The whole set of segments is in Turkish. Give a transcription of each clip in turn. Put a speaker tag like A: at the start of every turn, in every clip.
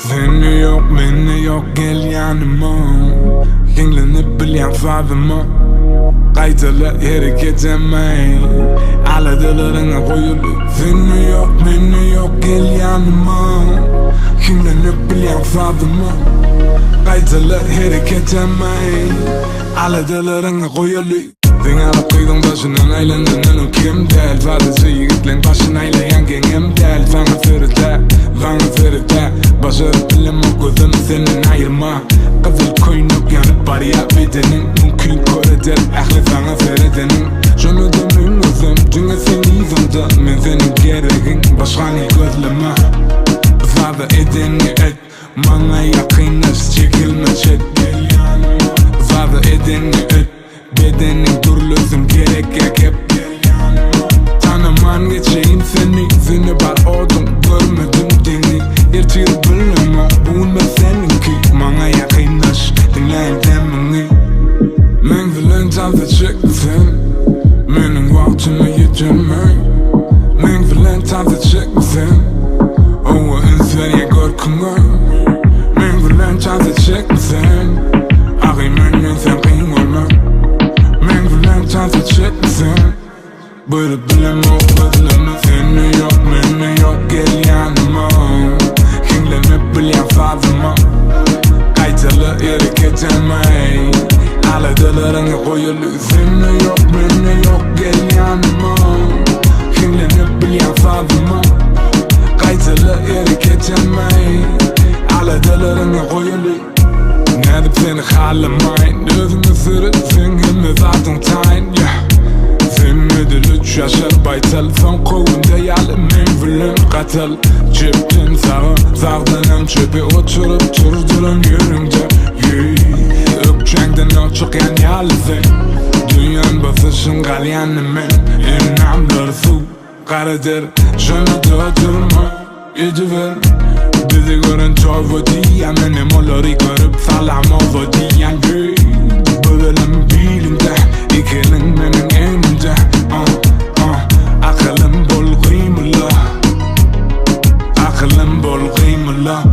A: Seni yok, beni yok, gel yanıma. Yenilenip bilen fadıma qaytalar hareket etmey, aladalarına koyulup. Seni yok, beni yok, gel yanıma. Yenilenip bilen fadıma qaytalar hareket etmey, aladalarına koyulup. Sen alıp kıydın başının aylandığının kim del. Fazlası yigitlen başını aylayan gengim del. Bana fırıda başarıp bilem o gözümü senin ayırma. Kızıl koynuk yanıp var ya bedenin. Mümkün koredir ahli sana fırıdenin. Şunu demin özüm çünkü sen izimde. Men senin gereğin başka ne gözleme. Fazla edeni et, bana yakınlaş çekilmez et. Fazla edeni et, bedenin duruluzum gerek hep. Tanıman geçeyim seni bar oldum görmedim deni. Ertir bilmem bulma seninki, bana yakınlaş dinleyin demini. Men bilen tadı çıksın, benim vaktime yetirmey. Men bilen tadı çıksın, o insan ya korkunay. Men bilen tadı çıksın, ağay menden sen kıyım olma. Men bilen tadı çıksın, böyle bilem o gözleme. Seni yok, beni yok, gel yanıma. Yenilenip bilen fadıma qaytalar hareket etmey, aladalarına koyulup. Seni yok, beni yok, gel yanıma. Yenilenip bilen fadıma qaytalar hareket etmey, aladalarına koyulup. Nedip seni halimayn, özümü sırıt, sen gelme zaten tayin. Sen ödül 3 yaşar baytal, son kovunda yalı men bilen katal. Cepten sağı, sağdan çöpe oturup durduran yörünce. Ökçengden açık yan yalı sen, dünyanın basışın kalyanı men. İnamlar su, karadır, şunu durdurma, ediver. Bizi gören çoğu diyen, benim onları görüp salam oldu diyen. Bölelim bilimde, ikilin benim elimde. Akılım bol kıymıla, akılım bol kıymıla.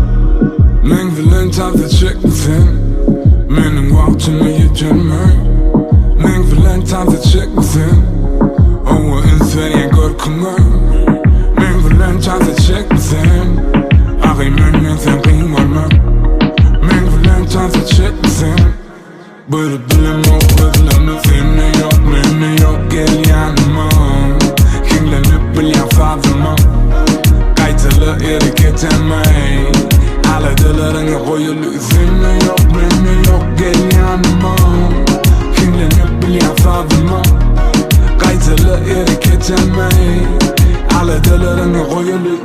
A: Men bilen tadı çıksın, benim vaktime yetirmey. Men bilen tadı çıksın, o insan ya korkunay. Men bilen tadı çıksın, ağay menden sen kıyım olma. Men bilen tadı çıksın, böyle bilem o gözleme. Seni yok, beni yok, gel yanıma. Yenilenip bilen fadıma qaytalar hareket etmey, aladalarına koyulup. Seni yok, beni yok, gel yanıma. Yenilenip bilen fadıma qaytalar hareket etmey, aladalarına koyulup.